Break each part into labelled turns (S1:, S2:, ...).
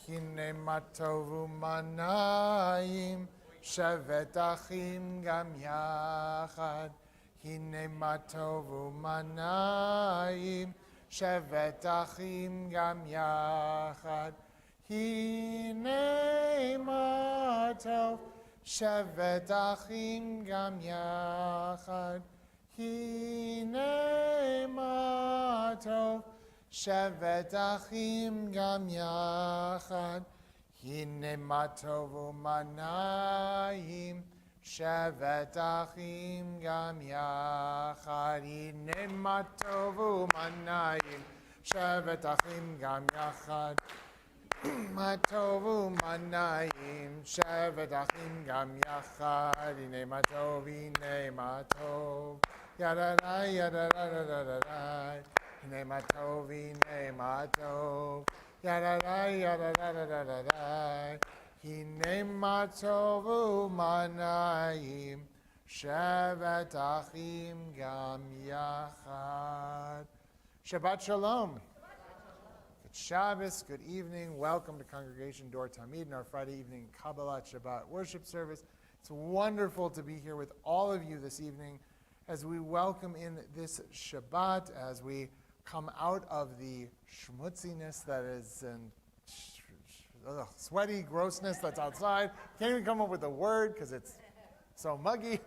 S1: הנה מה טוב ומה נעים, שבת אחים גם יחד. הנה מה טוב ומה נעים, שבת אחים גם יחד. הנה מה טוב, שבת אחים גם יחד. הנה מה טוב, שבת אחים גם יחד. הנה מה טוב ומה נעים, שבת אחים גם יחד. הנה מה טוב ומה נעים, שבת אחים גם יחד. מה טוב ומה נעים, שבת אחים גם יחד. הנה מה טוב, הנה מה טוב. ידעי, ידעי. הנה מה טוב, הנה מה טוב. ידעי, ידעי. הנה מה טוב ומה נעים, שבת אחים גם יחד. Shabbat shalom. Good Shabbos, good evening. Welcome to Congregation Dor Tamid in our Friday evening Kabbalat Shabbat worship service. It's wonderful to be here with all of you this evening as we welcome in this Shabbat, as we come out of the schmutziness that is and sweaty grossness that's outside. Can't even come up with a word because it's so muggy,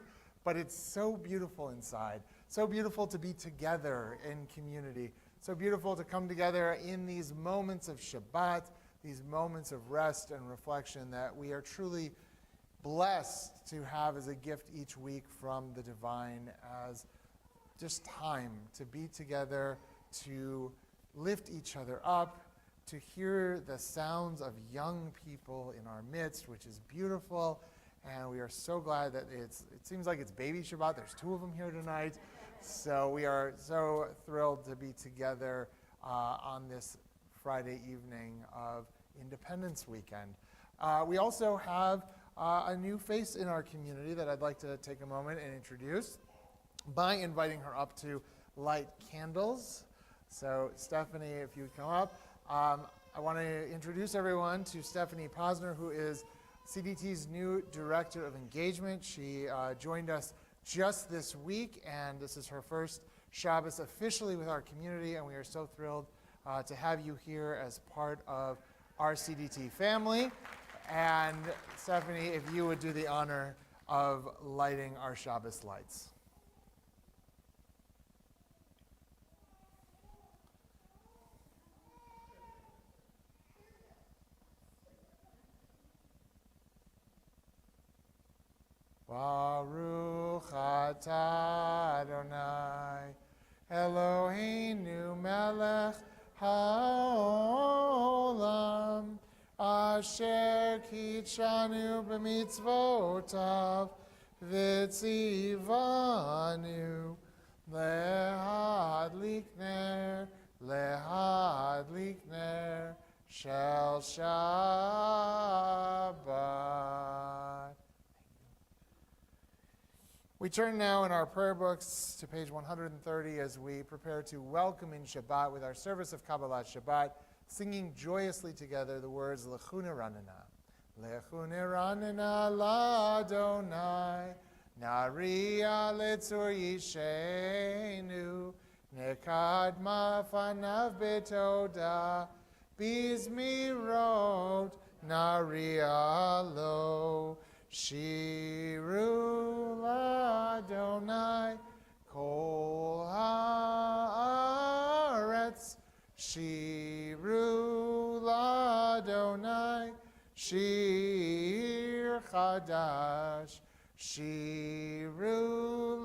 S1: but it's so beautiful inside. So beautiful to be together in community. So beautiful to come together in these moments of Shabbat, these moments of rest and reflection that we are truly blessed to have as a gift each week from the divine, as just time to be together, to lift each other up, to hear the sounds of young people in our midst, which is beautiful. And we are so glad that it seems like it's baby Shabbat. There's 2 of them here tonight. So we are so thrilled to be together on this Friday evening of Independence Weekend. We also have a new face in our community that I'd like to take a moment and introduce by inviting her up to light candles. So Stephanie, if you would come up. I want to introduce everyone to Stephanie Posner, who is CDT's new Director of Engagement. She joined us just this week, and this is her first Shabbos officially with our community, and we are so thrilled to have you here as part of our CDT family. And Stephanie, if you would do the honor of lighting our Shabbos lights. Baruch atah Adonai, Eloheinu melech haolam, asher kitshanu b'mitzvotav, v'tzivanu lehadlik ner shel Shabbat. We turn now in our prayer books to page 130 as we prepare to welcome in Shabbat with our service of Kabbalat Shabbat, singing joyously together the words Lechu Neranena. Lechu Neranena l'Adonai, Nariya letzur yishenu, Nekadma fanav betoda, Bizmirot Nariya lo. Shiru l'Adonai kol haaretz, Shiru l'Adonai shir chadash, Shiru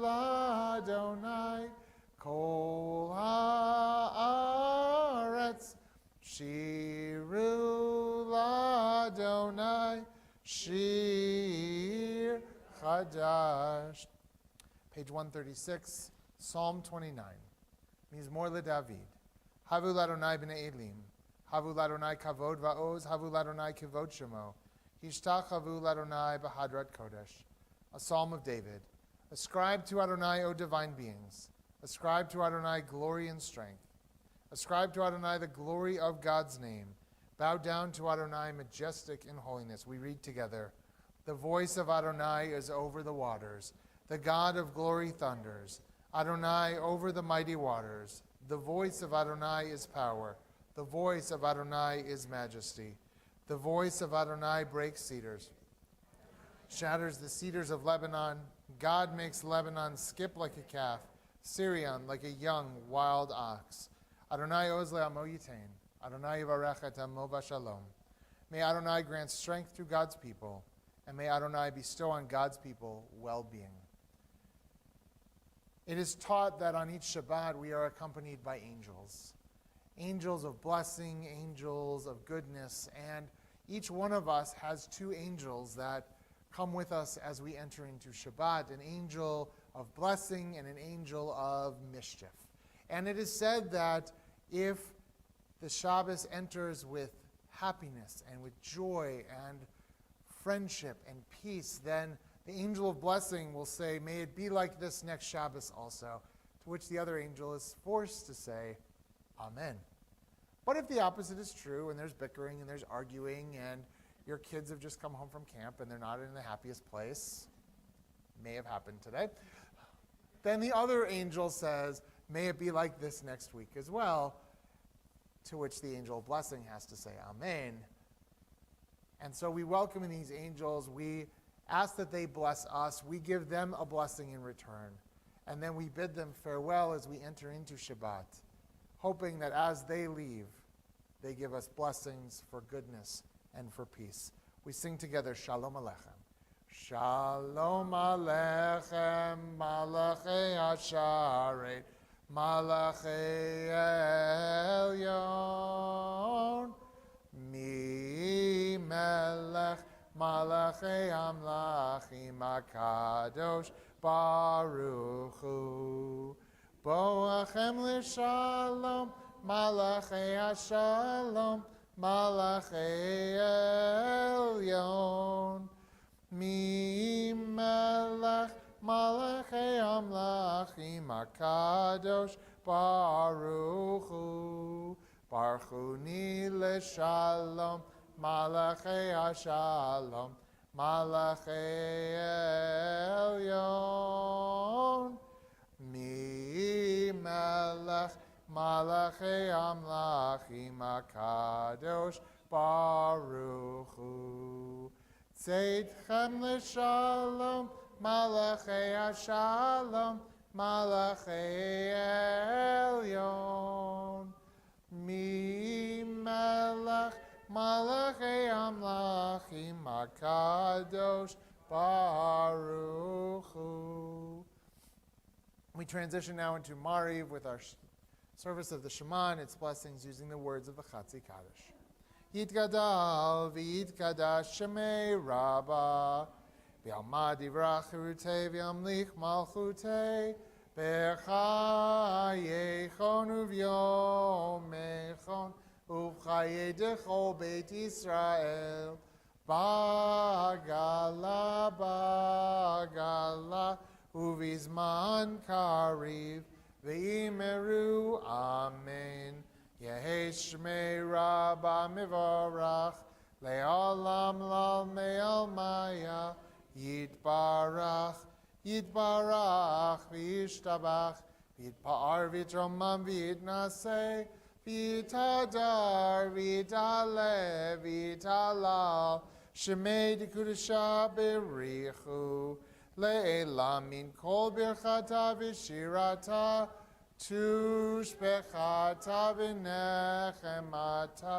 S1: l'Adonai kol haaretz, Shiru l'Adonai Shir Chadash. Page 136, Psalm 29. Mizmor LeDavid. Havu l'Adonai b'nei Elim. Havu l'Adonai kavod va'oz. Havu l'Adonai kivod shemo. Hishtach-havu l'Adonai b'hadrat kodesh. A psalm of David. Ascribe to Adonai, O divine beings. Ascribe to Adonai glory and strength. Ascribe to Adonai the glory of God's name. Bow down to Adonai, majestic in holiness. We read together. The voice of Adonai is over the waters. The God of glory thunders. Adonai over the mighty waters. The voice of Adonai is power. The voice of Adonai is majesty. The voice of Adonai breaks cedars, shatters the cedars of Lebanon. God makes Lebanon skip like a calf, Syrian like a young wild ox. Adonai oz le'amo yitain. Adonai yivarech et amo v'shalom. May Adonai grant strength to God's people, and may Adonai bestow on God's people well-being. It is taught that on each Shabbat we are accompanied by angels. Angels of blessing, angels of goodness, and each one of us has two angels that come with us as we enter into Shabbat, an angel of blessing and an angel of mischief. And it is said that if the Shabbos enters with happiness and with joy and friendship and peace, then the angel of blessing will say, may it be like this next Shabbos also, to which the other angel is forced to say, Amen. But if the opposite is true, and there's bickering and there's arguing, and your kids have just come home from camp and they're not in the happiest place, may have happened today, then the other angel says, may it be like this next week as well, to which the angel of blessing has to say Amen. And so we welcome in these angels, we ask that they bless us, we give them a blessing in return, and then we bid them farewell as we enter into Shabbat, hoping that as they leave, they give us blessings for goodness and for peace. We sing together, Shalom Aleichem. Shalom Aleichem, Malachei Asharet, Malachei Elyon, Mi Melech, Malachei Amlachim HaKadosh, Baruch Hu. Boachem L'Shalom, Malachei Ashalom, Malachei Elyon, Mi Melech, Malachei Amlachim HaKadosh, Baruch Hu. Baruch Hu Ni L'Shalom, Malachei Ashalom, Malachei Elyon, Mi Melech, Malachei Amlachim HaKadosh, Baruch Hu. Tzeitchem L'Shalom, Malachei Ashalom, Malachei Elyon, Mi Melech, Malachei Amlachim HaKadosh, Baruch Hu. We transition now into Mariv with our service of the Shema and its blessings using the words of the Chatzi Kaddish. Yitgadal v'yitkadash Shemei Rabbah, v'yalma divrach chirutei v'yamlich malchutei, b'chayechon uv'yomechon, uv'chayei dechol Beit Yisrael, bagala bagala, uvizman kariv, v'imeru amen. Yehi shmei Rabbah mivarach, le'olam lal me'al maya, yitbarach, yitbarach, v'yishtabach, v'yitpa'ar v'yitromam v'yitnaseh, v'yitadar, v'yitale, v'yitalal, shemei d'kudusha b'richu, le'elam min kol birchata v'shirata, tushbechata v'nechemata,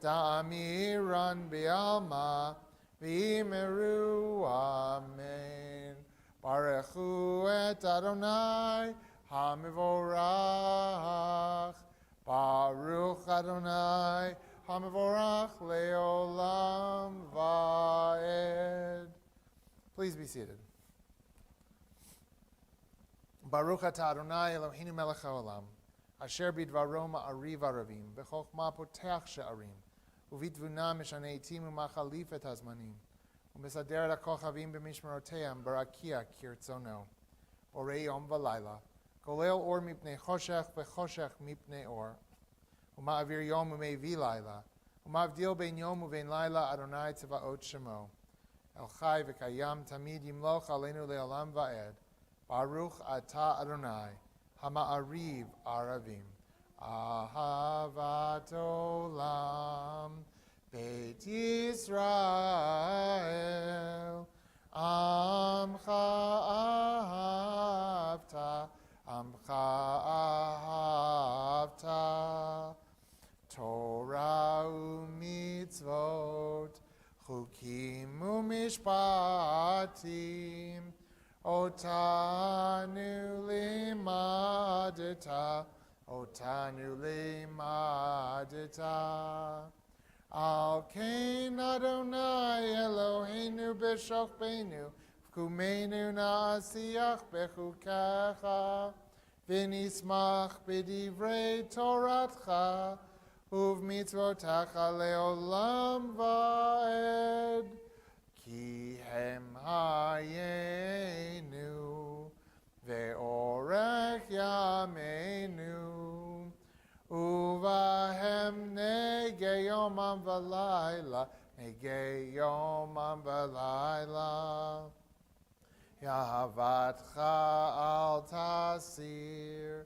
S1: da'amiran bi'alma, v'imeru amen. Barechu et Adonai hamivorach, Baruch Adonai hamivorach le'olam va'ed. Please be seated. Baruch atah Adonai Eloheinu melech haolam, asher bidvaro ma'ariv aravim, v'chokhmah poteach she'arim, uvitvuna mishanei etim u'machalif et hazmanim, u'mesader et ha'kochavim b'mishmeroteim barakia kirtzono, borei yom v'layla, golel or mipnei choshech v'choshech mipnei or, u'ma'avir yom u'meivi layla, Umavdil ben yom uvein laila Adonai tzevaot shemo. El chai v'kayam tamid yimloch aleinu le'olam va'ed. Baruch atah Adonai, hama'ariv aravim. Ahavat olam, Beit Yisrael. Amcha ahavta, Torah u'mitzvot, chukim u'mishpatim, otanu limadeta. Al kain Adonai Eloheinu b'shokbeinu, v'kumeinu na'asiyach b'chukecha, v'nismach b'divrei Toratcha, uv'mitzvotecha le'olam va'ed. Ki hem hayenu, ve'orech yameinu, uvahem nege yomam v'layla, Yahavatcha al tasir,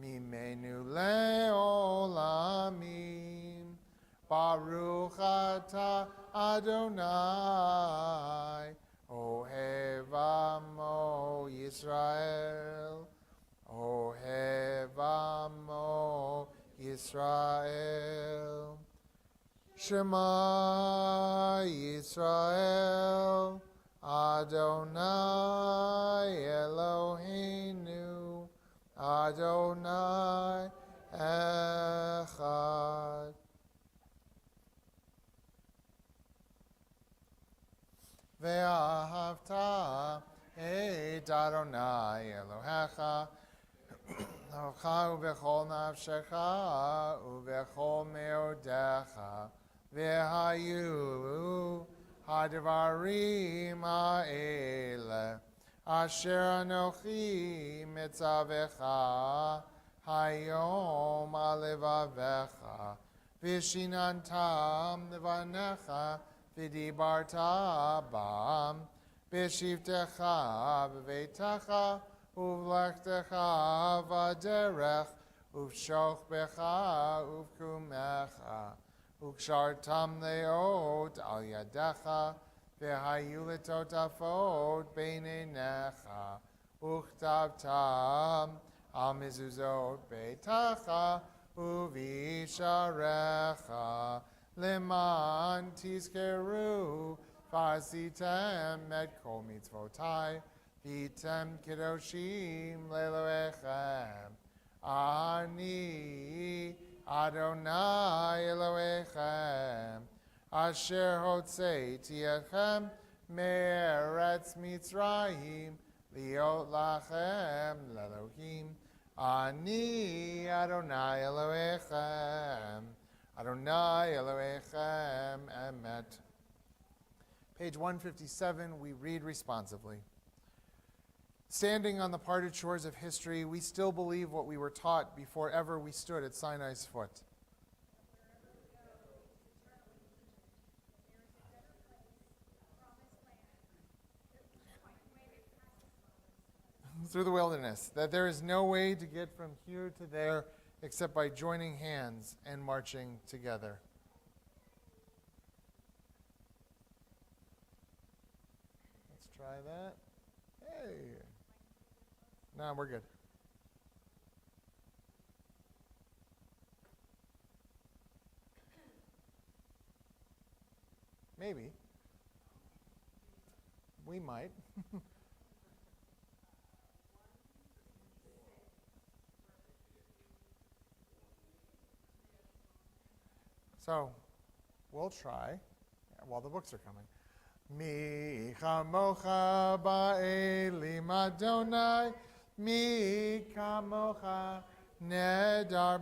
S1: mimenu le'olamim, Baruch atah Adonai, Ohev amo Yisrael, Ohev amo Yisrael. Shema Yisrael, Adonai Eloheinu, Adonai Echad. Ve'ahavta et Adonai Elohecha, Uvechol nafshecha, uvechol meodecha, ve'hayu hadvarim ha'ele, asher anochi mitzavecha, hayom alevavecha, v'shinantam levanecha, v'dibarta bam, b'shivtecha v'veitecha, uvlechtecha v'derech, uvshochbecha uvkumecha, ukshartam leot al yadecha, v'hayu letotafot beinenecha, uchtavtam al mezuzot beitecha, uvisharecha, leman tizkeru, v'asitem et kol mitzvotai, Vitem Kedoshim Leloechem, Ani Adonai Eloechem, Asher Hotzeiti Echem Me'eretz Mitzrayim, Liot Lachem Lelohim, Ani Adonai Eloechem, Adonai Eloechem Emet. Page 157, we read responsively. Standing on the parted shores of history, we still believe what we were taught before ever we stood at Sinai's foot. Through the wilderness, that there is no way to get from here to there except by joining hands and marching together. Let's try that. Hey. No, we're good. Maybe. We might. So, we'll try while the books are coming. Mi chamocha ba'elim Adonai, mi kamocha nedar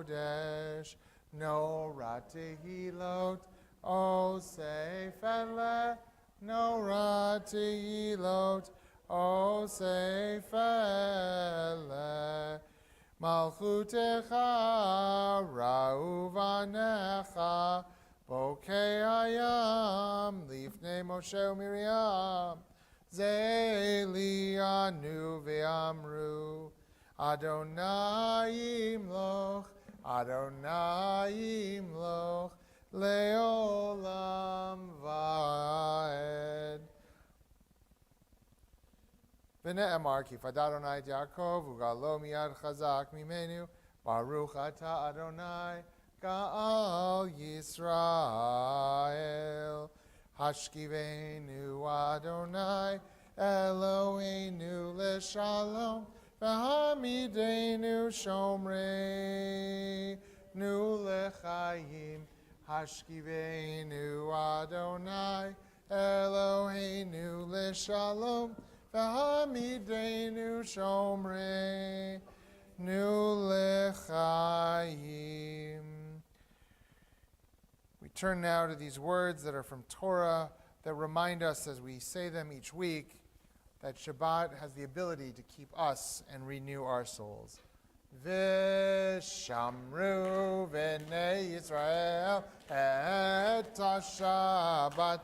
S1: b'kodesh, no ratehilot o seifele, no ratehilot o seifele, Malchutecha ra'uvanecha bokei hayam lifnei Moshe u'Miriam Zelianu ve'amru Adonai imloch le'olam va'ed. V'ne'emar ki fad Adonai et Yaakov u'galo miyad chazak mimenu Baruch ata Adonai Ga'al Yisrael Hashkivenu Adonai Eloheinu le'shalom V'hamidenu shomreinu le'chayim Hashkivenu Adonai Eloheinu le'shalom V'hamidenu shomreinu le'chayim. We turn now to these words that are from Torah that remind us as we say them each week that Shabbat has the ability to keep us and renew our souls. V'shamru v'nei Yisrael et ha-Shabbat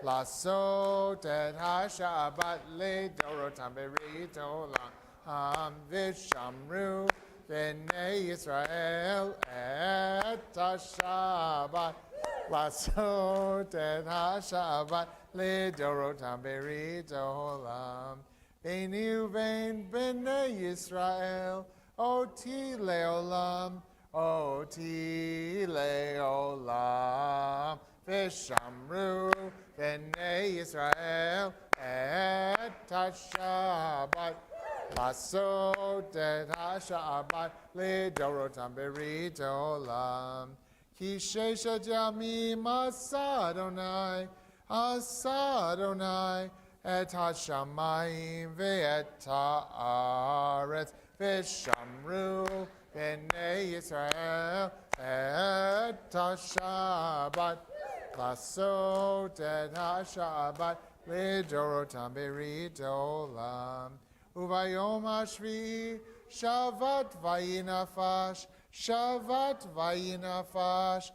S1: Lasot et ha-Shabbat le'dorotam berit olam V'shamru v'nei Yisrael et ha-Shabbat Lasot et ha-Shabbat le'dorotam berit olam Beini u'bein b'nei Yisrael Oti le'olam V'shamru v'nei Yisrael et ha-Shabbat Lasot et ha-Shabbat le'dorotam berit olam Ki sheshet yamim asa Adonai et ha-shamayim ve'et ha'aretz V'shamru v'nei Yisrael et ha-Shabbat Lasot et ha-Shabbat le'dorotam berit olam Uvayom hashvi'i shavat vayinafash Shavat vayinafash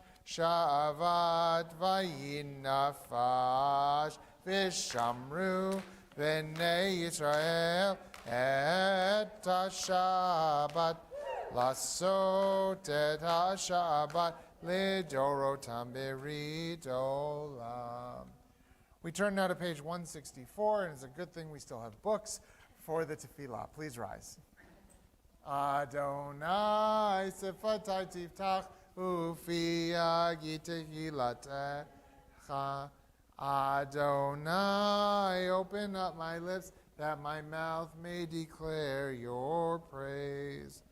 S1: V'shamru v'nei Yisrael et ha-Shabbat Lasot et ha-Shabbat le'dorotam berit olam. We turn now to page 164, and it's a good thing we still have books for the tefillah. Please rise. Adonai sefatai tiftach ufi yagi tehilatecha. Adonai, open up my lips that my mouth may declare your praise.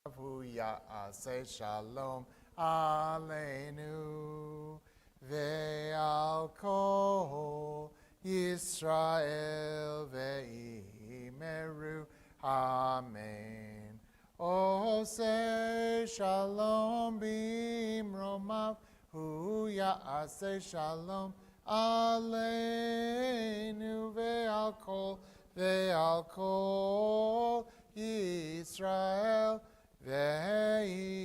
S1: Hu ya'aseh shalom aleinu ve'al kol Yisrael ve'imeru. Amen. Oseh shalom bimromav hu ya'aseh shalom aleinu ve'al kol Yisrael ve'imeru.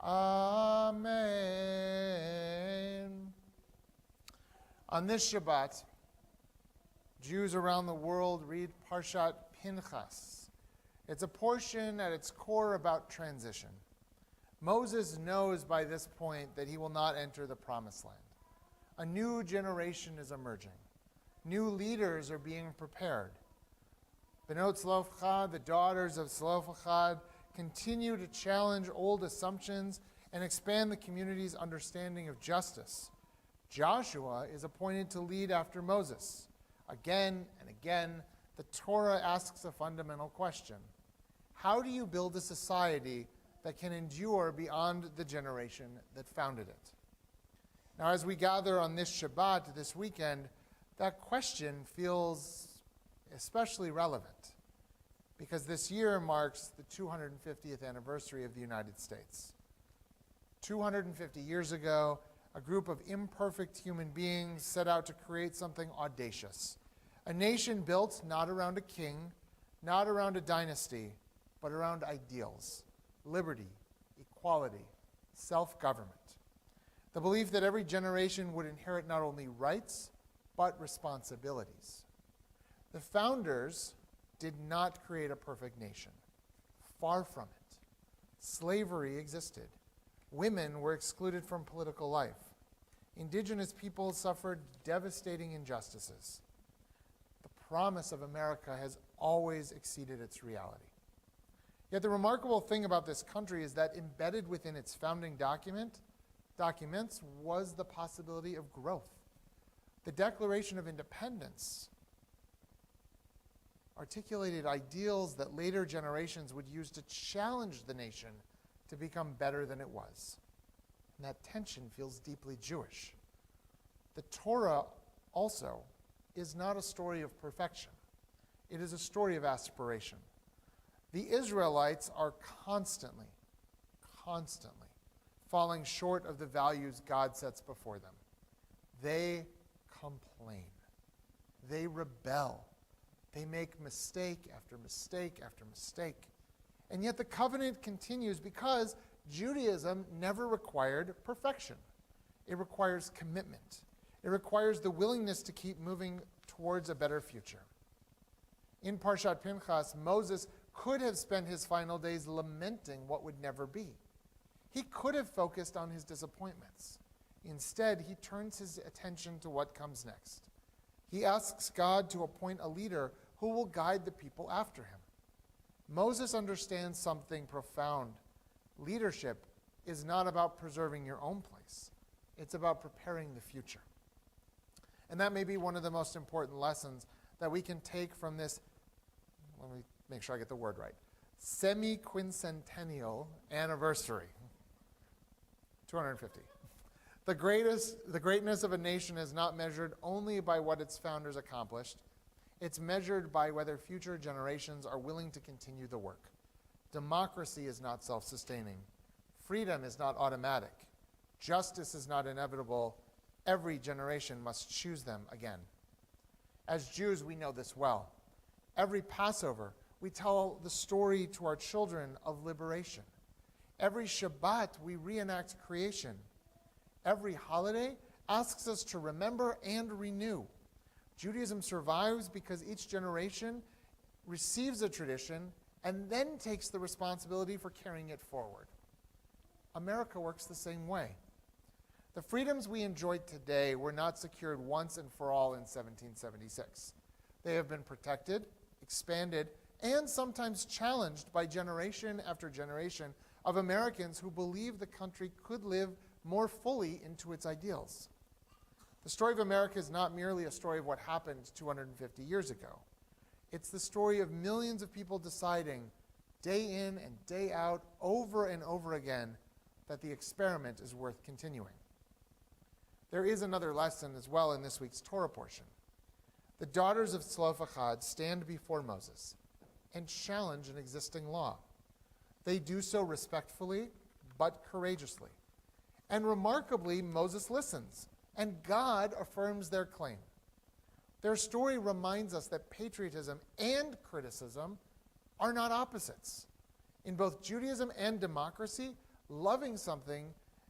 S1: Amen. On this Shabbat, Jews around the world read Parshat Pinchas. It's a portion at its core about transition. Moses knows by this point that he will not enter the Promised Land. A new generation is emerging. New leaders are being prepared. Benot Zelophehad, the daughters of Zelophehad, continue to challenge old assumptions and expand the community's understanding of justice. Joshua is appointed to lead after Moses. Again and again, the Torah asks a fundamental question. How do you build a society that can endure beyond the generation that founded it? Now, as we gather on this Shabbat, this weekend, that question feels especially relevant because this year marks the 250th anniversary of the United States. 250 years ago, a group of imperfect human beings set out to create something audacious. A nation built not around a king, not around a dynasty, but around ideals, liberty, equality, self-government. The belief that every generation would inherit not only rights, but responsibilities. The founders did not create a perfect nation. Far from it. Slavery existed. Women were excluded from political life. Indigenous peoples suffered devastating injustices. The promise of America has always exceeded its reality. Yet the remarkable thing about this country is that embedded within its founding documents was the possibility of growth. The Declaration of Independence articulated ideals that later generations would use to challenge the nation to become better than it was. And that tension feels deeply Jewish. The Torah also is not a story of perfection. It is a story of aspiration. The Israelites are constantly falling short of the values God sets before them. They complain. They rebel. They make mistake after mistake after mistake. And yet the covenant continues because Judaism never required perfection. It requires commitment. It requires the willingness to keep moving towards a better future. In Parshat Pinchas, Moses could have spent his final days lamenting what would never be. He could have focused on his disappointments. Instead, he turns his attention to what comes next. He asks God to appoint a leader who will guide the people after him. Moses understands something profound. Leadership is not about preserving your own place. It's about preparing the future. And that may be one of the most important lessons that we can take from this, let me make sure I get the word right, semi-quincentennial anniversary. 250. The greatness of a nation is not measured only by what its founders accomplished. It's measured by whether future generations are willing to continue the work. Democracy is not self-sustaining. Freedom is not automatic. Justice is not inevitable. Every generation must choose them again. As Jews, we know this well. Every Passover, we tell the story to our children of liberation. Every Shabbat, we reenact creation. Every holiday asks us to remember and renew. Judaism survives because each generation receives a tradition and then takes the responsibility for carrying it forward. America works the same way. The freedoms we enjoy today were not secured once and for all in 1776. They have been protected, expanded, and sometimes challenged by generation after generation of Americans who believe the country could live more fully into its ideals. The story of America is not merely a story of what happened 250 years ago. It's the story of millions of people deciding day in and day out, over and over again, that the experiment is worth continuing. There is another lesson as well in this week's Torah portion. The daughters of Zelophehad stand before Moses and challenge an existing law. They do so respectfully, but courageously. And remarkably, Moses listens, and God affirms their claim. Their story reminds us that patriotism and criticism are not opposites. In both Judaism and democracy, loving something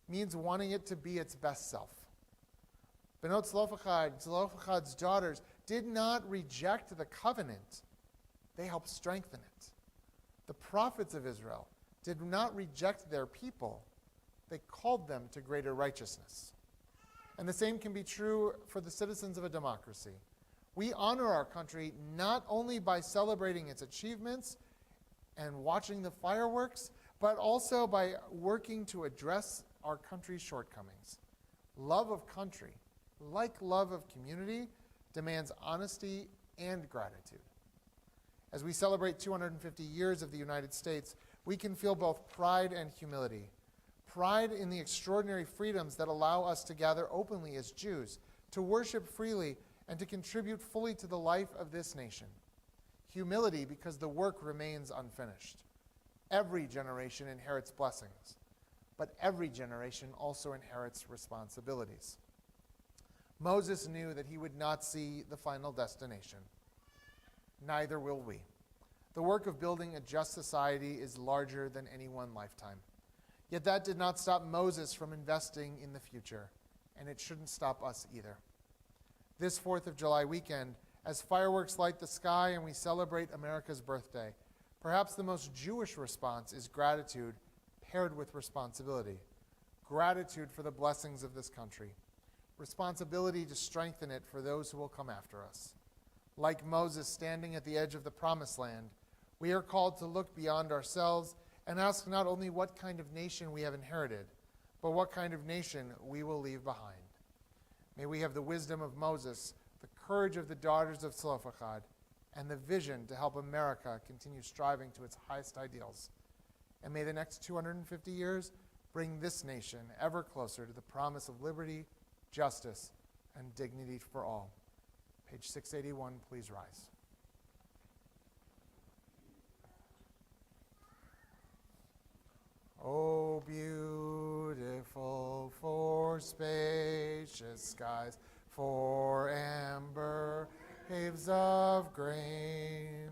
S1: means wanting it to be its best self. Benot Zelophehad's daughters, did not reject the covenant. They helped strengthen it. The prophets of Israel did not reject their people. They called them to greater righteousness. And the same can be true for the citizens of a democracy. We honor our country not only by celebrating its achievements and watching the fireworks, but also by working to address our country's shortcomings. Love of country, like love of community, demands honesty and gratitude. As we celebrate 250 years of the United States, we can feel both pride and humility. Pride in the extraordinary freedoms that allow us to gather openly as Jews, to worship freely, and to contribute fully to the life of this nation. Humility because the work remains unfinished. Every generation inherits blessings, but every generation also inherits responsibilities. Moses knew that he would not see the final destination. Neither will we. The work of building a just society is larger than any one lifetime. Yet that did not stop Moses from investing in the future, and it shouldn't stop us either. This 4th of July weekend, as fireworks light the sky and we celebrate America's birthday, perhaps the most Jewish response is gratitude paired with responsibility. Gratitude for the blessings of this country. Responsibility to strengthen it for those who will come after us. Like Moses standing at the edge of the promised land, we are called to look beyond ourselves and ask not only what kind of nation we have inherited, but what kind of nation we will leave behind. May we have the wisdom of Moses, the courage of the daughters of Zelophehad, and the vision to help America continue striving to its highest ideals. And may the next 250 years bring this nation ever closer to the promise of liberty, justice, and dignity for all. Page 681, please rise. Oh, beautiful for spacious skies, for amber caves of grain,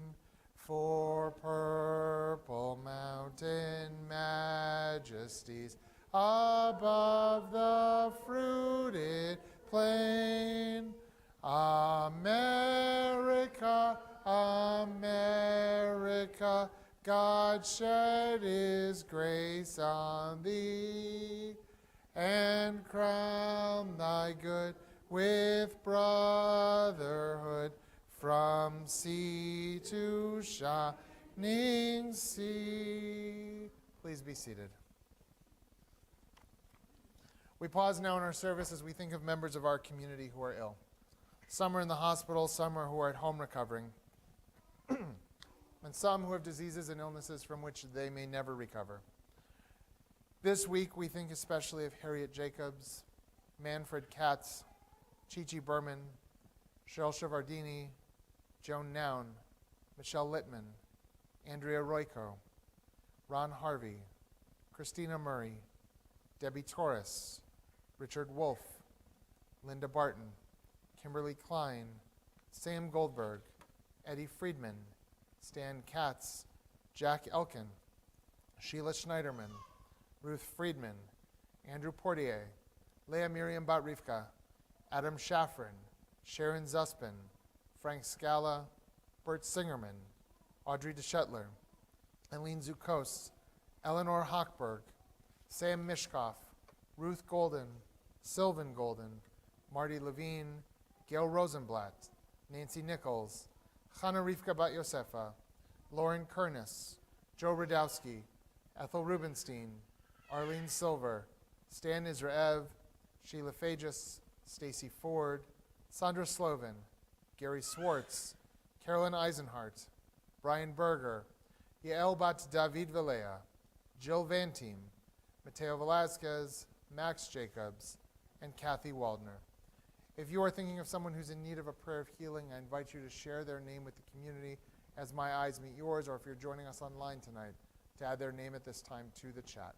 S1: for purple mountain majesties, above the fruited plain. America, America, God shed his grace on thee, and crown thy good with brotherhood from sea to shining sea. Please be seated. We pause now in our service as we think of members of our community who are ill. Some are in the hospital, some are who are at home recovering, and some who have diseases and illnesses from which they may never recover. This week, we think especially of Harriet Jacobs, Manfred Katz, Chichi Berman, Cheryl Shavardini, Joan Noun, Michelle Littman, Andrea Royko, Ron Harvey, Christina Murray, Debbie Torres, Richard Wolfe, Linda Barton, Kimberly Klein, Sam Goldberg, Eddie Friedman, Stan Katz, Jack Elkin, Sheila Schneiderman, Ruth Friedman, Andrew Portier, Leah Miriam Bat-Rivka, Adam Shaffrin, Sharon Zuspin, Frank Scala, Bert Singerman, Audrey DeShetler, Eileen Zukos, Eleanor Hochberg, Sam Mishkoff, Ruth Golden, Sylvan Golden, Marty Levine, Gail Rosenblatt, Nancy Nichols, Chana Rivka Bat Yosefa, Lauren Kernis, Joe Radowski, Ethel Rubenstein, Arlene Silver, Stan Israev, Sheila Fagis, Stacy Ford, Sandra Slovin, Gary Swartz, Carolyn Eisenhart, Brian Berger, Yael bat David Valea, Jill Vanteem, Mateo Velasquez, Max Jacobs, and Kathy Waldner. If you are thinking of someone who's in need of a prayer of healing, I invite you to share their name with the community as my eyes meet yours, or if you're joining us online tonight, to add their name at this time to the chat.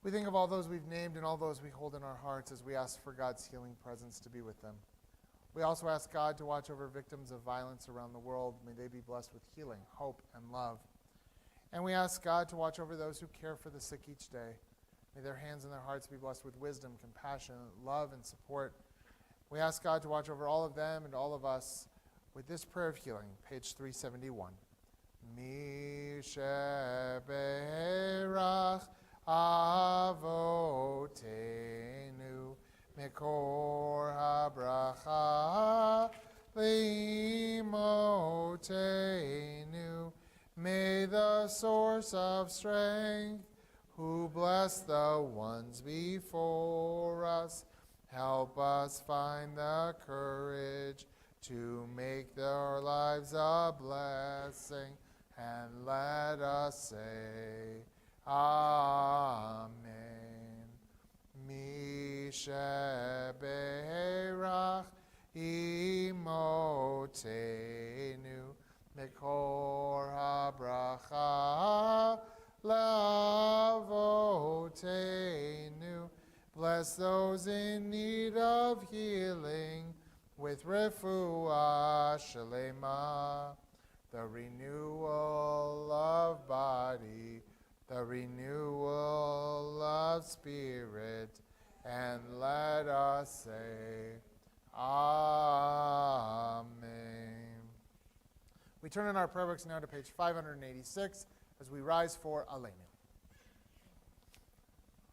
S1: We think of all those we've named and all those we hold in our hearts as we ask for God's healing presence to be with them. We also ask God to watch over victims of violence around the world. May they be blessed with healing, hope, and love. And we ask God to watch over those who care for the sick each day. May their hands and their hearts be blessed with wisdom, compassion, love, and support. We ask God to watch over all of them and all of us with this prayer of healing, page 371. Mi sheberach Avotenu Mekor habracha Limotenu. May the source of strength, who bless the ones before us, help us find the courage to make their lives a blessing, and let us say, Amen. Mi sheberach imotenu mekor habracha lavotenu. Bless those in need of healing with refuah shalema, the renewal of body, the renewal of spirit, and let us say, Amen. We turn in our prayer books now to page 586 as we rise for Aleinu.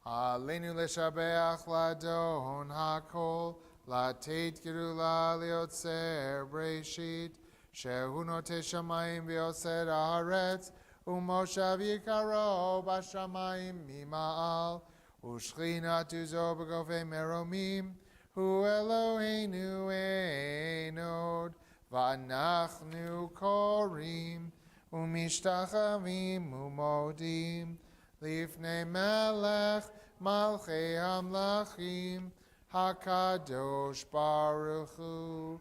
S1: Aleinu leshabeach ladon hakol, lateit gerula liotzer breshit, shehu note shamayim v'yoser haaretz, Umoshav yikaro bashamayim mima'al, ushchinatu zo b'gofei meromim, hu Eloheinu einod, v'anachnu korim, umishtachavim umodim, lifnei melech malchei hamlachim, hakadosh baruch hu,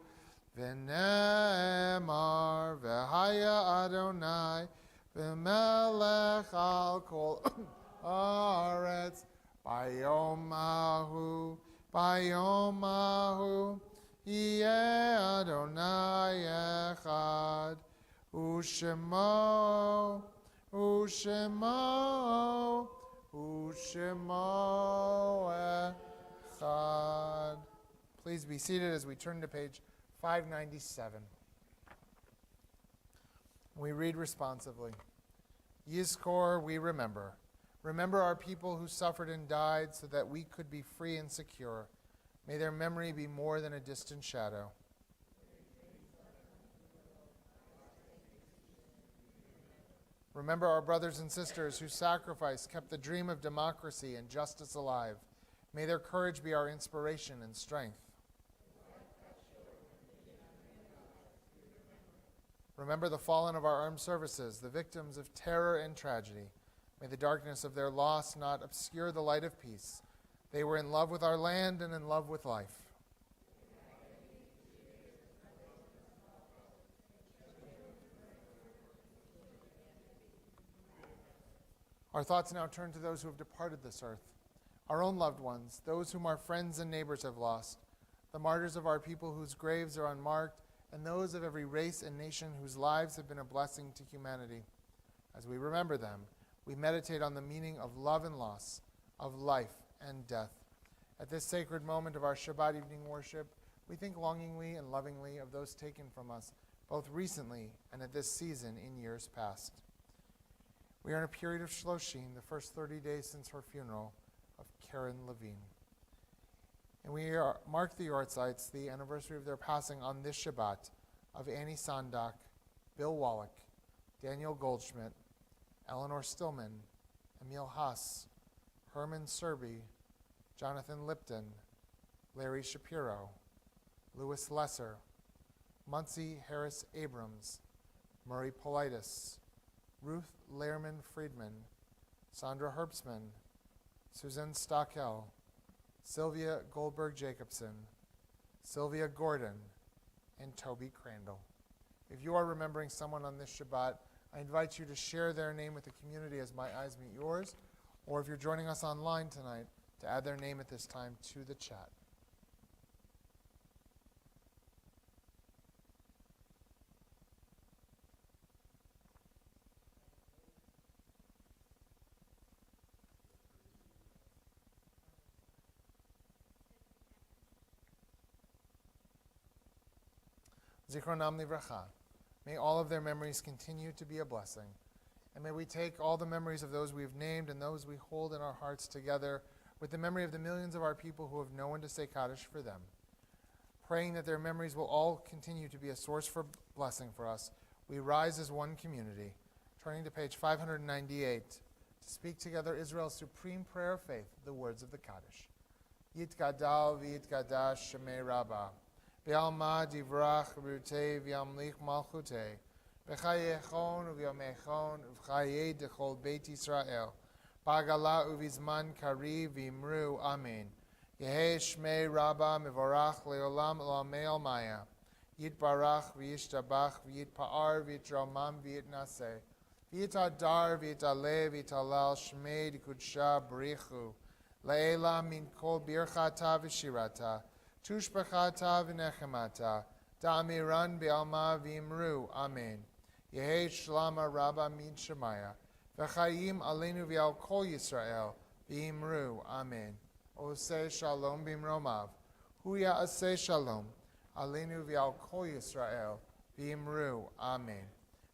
S1: v'ne'emar v'haya Adonai, V'melech al kol haaretz, bayom ahu, yeh Adonai echad, u'shemo echad. Please be seated as we turn to page 597. We read responsively. Yizkor, we remember. Remember our people who suffered and died so that we could be free and secure. May their memory be more than a distant shadow. Remember our brothers and sisters whose sacrifice kept the dream of democracy and justice alive. May their courage be our inspiration and strength. Remember the fallen of our armed services, the victims of terror and tragedy. May the darkness of their loss not obscure the light of peace. They were in love with our land and in love with life. Our thoughts now turn to those who have departed this earth, our own loved ones, those whom our friends and neighbors have lost, the martyrs of our people whose graves are unmarked, and those of every race and nation whose lives have been a blessing to humanity. As we remember them, we meditate on the meaning of love and loss, of life and death. At this sacred moment of our Shabbat evening worship, we think longingly and lovingly of those taken from us, both recently and at this season in years past. We are in a period of Shloshim, the first 30 days since her funeral, of Karen Levine. And we mark the Yortzites, the anniversary of their passing on this Shabbat, of Annie Sondak, Bill Wallach, Daniel Goldschmidt, Eleanor Stillman, Emil Haas, Herman Serby, Jonathan Lipton, Larry Shapiro, Louis Lesser, Muncie Harris Abrams, Murray Politis, Ruth Lehrman Friedman, Sandra Herbstman, Susan Stockel, Sylvia Goldberg Jacobson, Sylvia Gordon, and Toby Crandall. If you are remembering someone on this Shabbat, I invite you to share their name with the community as my eyes meet yours, or if you're joining us online tonight, to add their name at this time to the chat. Zichronam livracha. May all of their memories continue to be a blessing. And may we take all the memories of those we've named and those we hold in our hearts together with the memory of the millions of our people who have no one to say Kaddish for them. Praying that their memories will all continue to be a source for blessing for us, we rise as one community. Turning to page 598 to speak together Israel's supreme prayer of faith, the words of the Kaddish. Yitgadal v'yitgadash shemei Rabbah. Be'alma divrach rutei v'yamlich malchutei. B'chayechon u'v'yamechon u'v'chayei dechol Beit Yisrael. B'agala u'vizman kari v'imru amen. Yehei shmei Rabbah mivorach le'olam l'amei almaya. Yitbarach v'yishtabach v'yitpa'ar v'yitramam v'yitnaseh. V'yitadar v'yitaleh v'yitalal shmei d'kudsha b'richu. Le'ela min kol birchata v'shirata. Tushbachata v'nechemata, da'amiran be'alma v'imru, amen. Yehei shlama rabba min shemaya, v'chayim aleinu v'al kol Yisrael, v'imru, amen. Oseh shalom b'imromav, hu ya'aseh shalom, aleinu v'al kol Yisrael, v'imru, amen.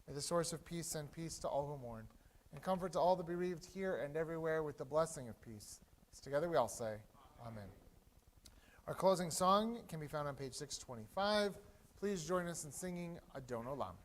S1: May the source of peace send peace to all who mourn, and comfort to all the bereaved here and everywhere with the blessing of peace. So together we all say, amen. Our closing song can be found on page 625. Please join us in singing Adon Olam.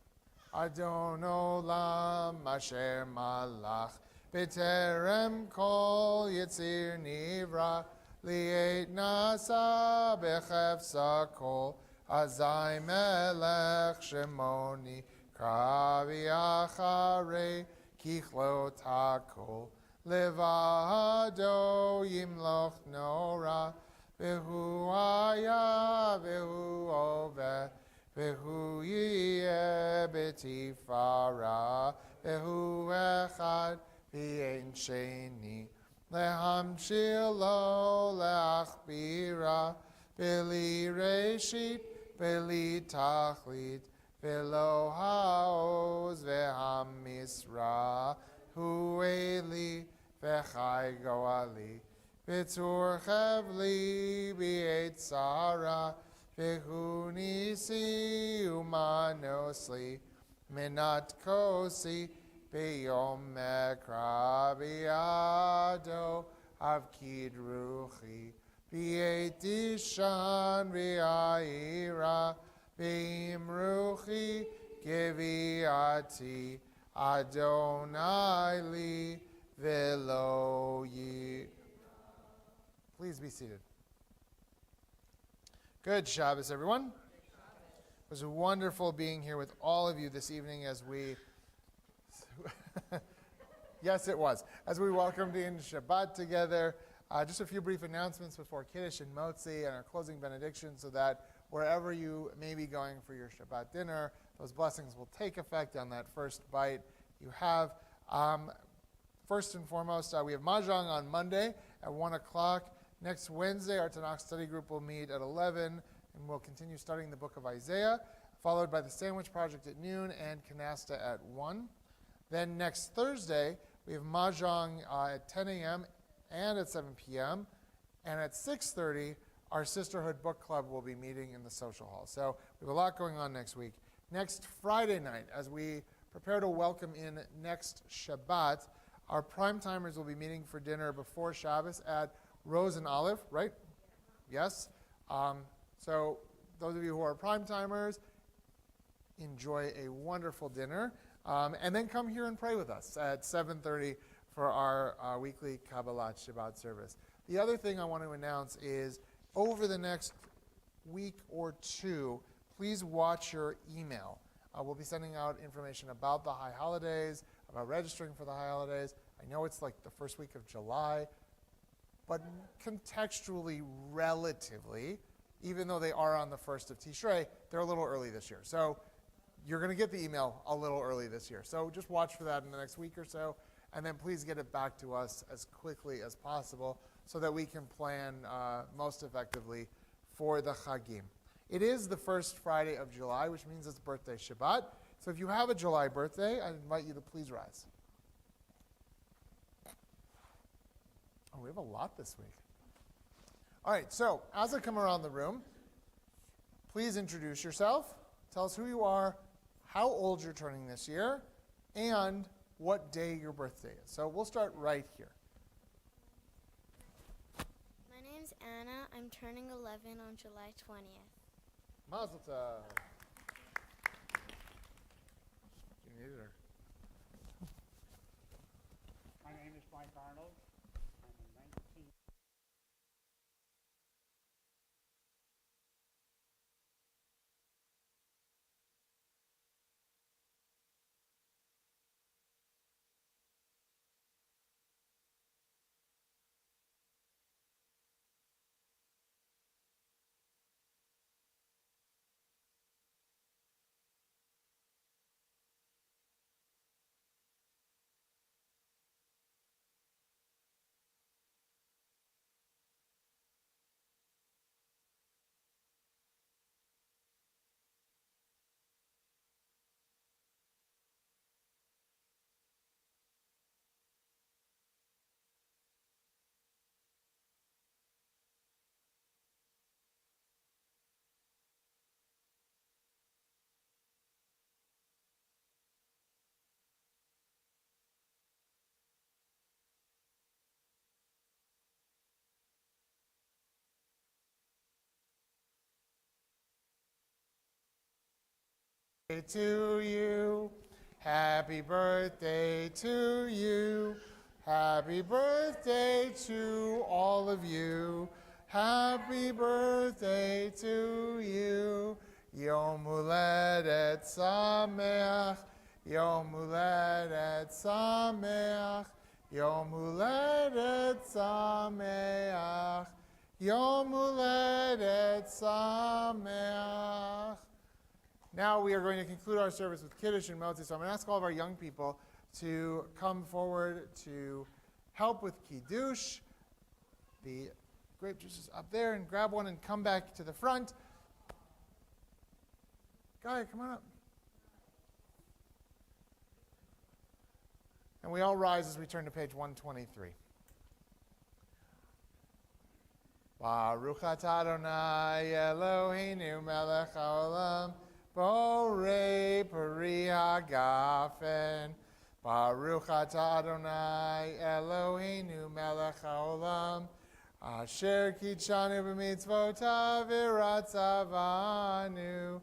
S1: Adon Olam asher malach b'terem kol yitzir nivra li'et nasa b'chefsa kol azai melech shemoni kravi acharei kichlot hakol levado yimloch nora Vehu haya, vehu oveh, vehu yiyeh betifara, vehu echad, v'yein sheni, lehamshil lo leachbira, beli reshit, beli tachlit, velo haoz v'hamisra, hu eli, v'chai goali. B'tzur chavli b'et tzara, v'hu nisi umanosli, minat kosi b'yom mekra b'yado avkid ruchi, b'et ishan b'ayira, b'im ruchi geviati, Adonai li v'lo yi. Please be seated. Good Shabbos, everyone. It was wonderful being here with all of you this evening as we, yes it was, as we welcomed in Shabbat together. Just a few brief announcements before Kiddush and Motzi and our closing benediction so that wherever you may be going for your Shabbat dinner, those blessings will take effect on that first bite you have. First and foremost, we have Mahjong on Monday at 1 o'clock. Next Wednesday, our Tanakh study group will meet at 11, and we'll continue studying the book of Isaiah, followed by the Sandwich Project at noon and Canasta at 1. Then next Thursday, we have Mahjong at 10 a.m. and at 7 p.m. And at 6:30, our Sisterhood Book Club will be meeting in the social hall. So we have a lot going on next week. Next Friday night, as we prepare to welcome in next Shabbat, our prime timers will be meeting for dinner before Shabbos at Rose and Olive, right? Yes? So those of you who are prime timers, enjoy a wonderful dinner. And then come here and pray with us at 7:30 for our weekly Kabbalat Shabbat service. The other thing I want to announce is over the next week or two, please watch your email. We'll be sending out information about the high holidays, about registering for the high holidays. I know it's like the first week of July, but contextually, relatively, even though they are on the 1st of Tishrei, they're a little early this year. So you're going to get the email a little early this year. So just watch for that in the next week or so, and then please get it back to us as quickly as possible so that we can plan most effectively for the Chagim. It is the first Friday of July, which means it's birthday Shabbat. So if you have a July birthday, I invite you to please rise. Oh, we have a lot this week. All right, so as I come around the room, please introduce yourself. Tell us who you are, how old you're turning this year, and what day your birthday is. So we'll start right here.
S2: My name's Anna. I'm turning 11 on July 20th.
S1: Mazel tov. You needed her.
S3: My name is Mike Arnold. I'm a 19.
S1: To you, happy birthday to you, happy birthday to all of you, happy birthday to you, Yom Huledet Sameach, Yom Huledet Sameach, Yom Huledet Sameach, Yom Huledet Sameach. Now we are going to conclude our service with Kiddush and Motzi. So I'm going to ask all of our young people to come forward to help with Kiddush. The grape juice is up there, and grab one and come back to the front. Guy, come on up. And we all rise as we turn to page 123. Baruch atah Adonai Eloheinu melech haolam Borei Peri HaGafen. Baruch atah Adonai Eloheinu melech haolam Asher kitshanu b'mitzvotav v'ratzavanu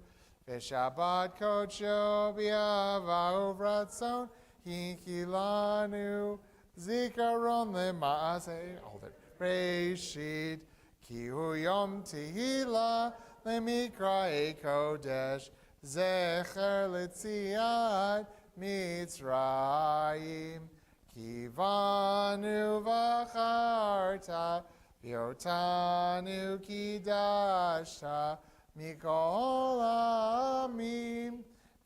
S1: v'shabbat kodsho b'yava uvratzon hinkilanu zikaron lema'aseh. Hold it. Reshit ki hu yom tehila lemikrae kodesh zecher letziat mitzrayim kivanu v'acharta v'yotanu kidashta mikol amim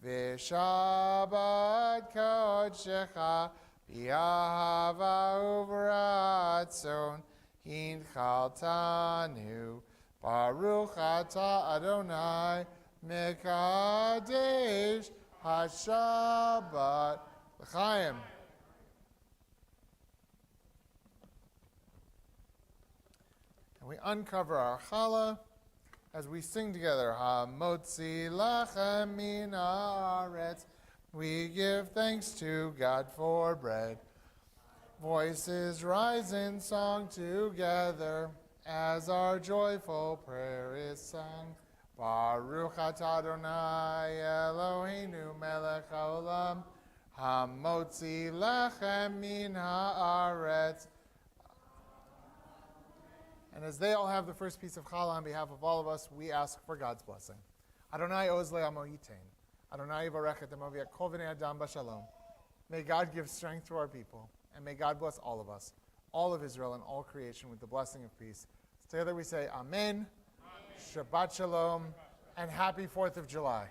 S1: v'shabbat kodshecha b'yahava uvratzon hinchaltanu Baruch atah Adonai mekadesh hashabbat l'chaim. And we uncover our challah as we sing together. Hamotzi lachem min haaretz. We give thanks to God for bread. Voices rise in song together as our joyful prayer is sung. Baruch atah Adonai Eloheinu melech haolam, hamotzi lechem min haaretz. And as they all have the first piece of challah on behalf of all of us, we ask for God's blessing. Adonai oz le'amo yitain. Adonai yivarech et amo v'yet kol v'nei adam b'shalom. May God give strength to our people, and may God bless all of us, all of Israel, and all creation with the blessing of peace. Together we say Amen, Shabbat Shalom, and Happy 4th of July.